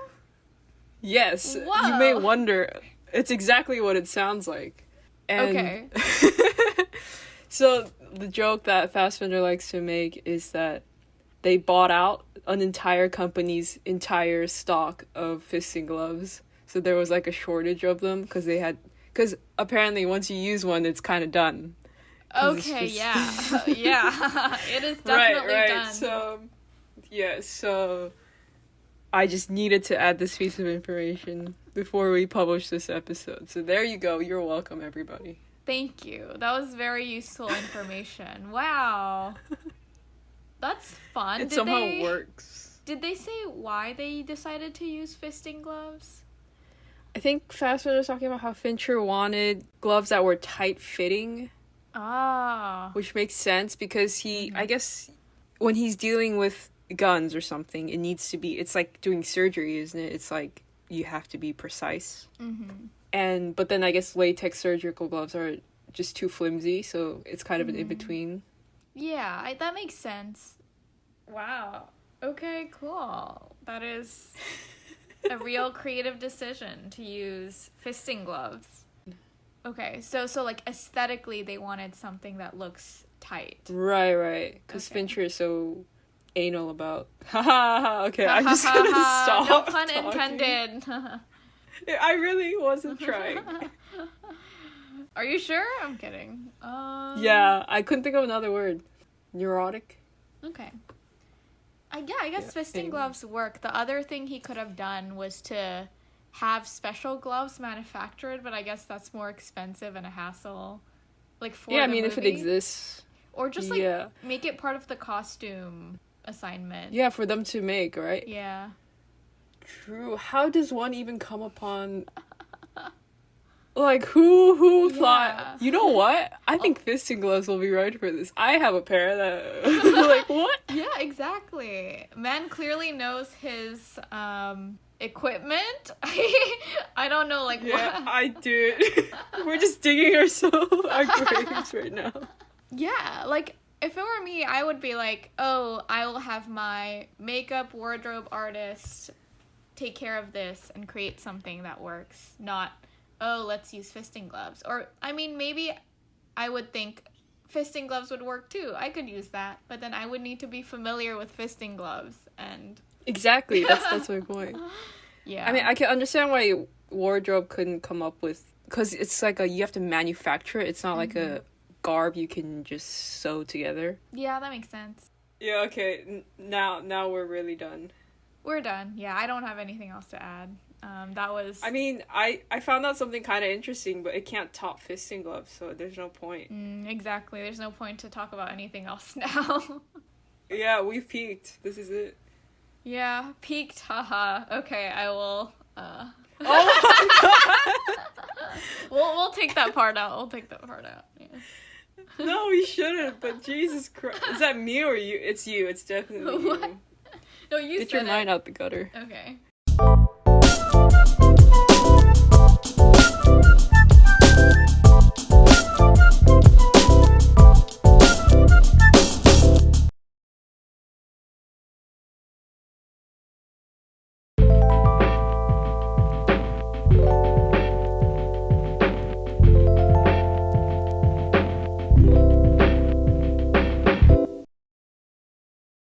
Yes. Whoa. You may wonder. It's exactly what it sounds like. And okay. So the joke that Fassbender likes to make is that they bought out an entire company's entire stock of fisting gloves. So there was, like, a shortage of them because apparently once you use one, it's kind of done. Okay, yeah. Yeah. It is definitely done. So I just needed to add this piece of information before we publish this episode. So there you go. You're welcome, everybody. Thank you. That was very useful information. Wow. That's fun. It somehow works. Did they say why they decided to use fisting gloves? I think Fassbender was talking about how Fincher wanted gloves that were tight-fitting. Ah. Which makes sense because I guess, when he's dealing with guns or something, it needs to be, it's like doing surgery, isn't it? It's like, you have to be precise. Mm-hmm. But then I guess latex surgical gloves are just too flimsy, so it's kind of an in-between. Yeah, that makes sense. Wow. Okay, cool. That is a real creative decision to use fisting gloves. Okay, so like aesthetically they wanted something that looks tight. Right. Because Fincher is so anal about. Okay, I'm just gonna stop. No pun intended. I really wasn't trying. Are you sure? I'm kidding. Yeah, I couldn't think of another word. Neurotic. Okay. I guess fisting gloves work. The other thing he could have done was to have special gloves manufactured, but I guess that's more expensive and a hassle. Like, for the movie. If it exists. Or just, make it part of the costume assignment. Yeah, for them to make, right? Yeah. True. How does one even come upon... Like, who thought... You know what? I think fisting gloves will be right for this. I have a pair that... Like, what? Yeah, exactly. Man clearly knows his, equipment. I don't know, like, what? Yeah, I do it. We're just digging our graves right now. Yeah, like, if it were me, I would be like, oh, I will have my makeup wardrobe artist take care of this and create something that works. Not, oh, let's use fisting gloves. Or, I mean, maybe I would think fisting gloves would work too. I could use that. But then I would need to be familiar with fisting gloves and... Exactly, that's my point. Yeah. I mean, I can understand why wardrobe couldn't come up with... Because it's like you have to manufacture it. It's not like a garb you can just sew together. Yeah, that makes sense. Yeah, okay. Now we're really done. We're done. Yeah, I don't have anything else to add. That was... I mean, I found out something kind of interesting, but it can't top fisting gloves, so there's no point. Exactly. There's no point to talk about anything else now. Yeah, we've peaked. This is it. Yeah, peaked, haha. Okay, I will, Oh my god! We'll take that part out. Yeah. No, we shouldn't, but Jesus Christ. Is that me or you? It's you. It's definitely What? you. No, you Get said your mind it. out the gutter. Okay.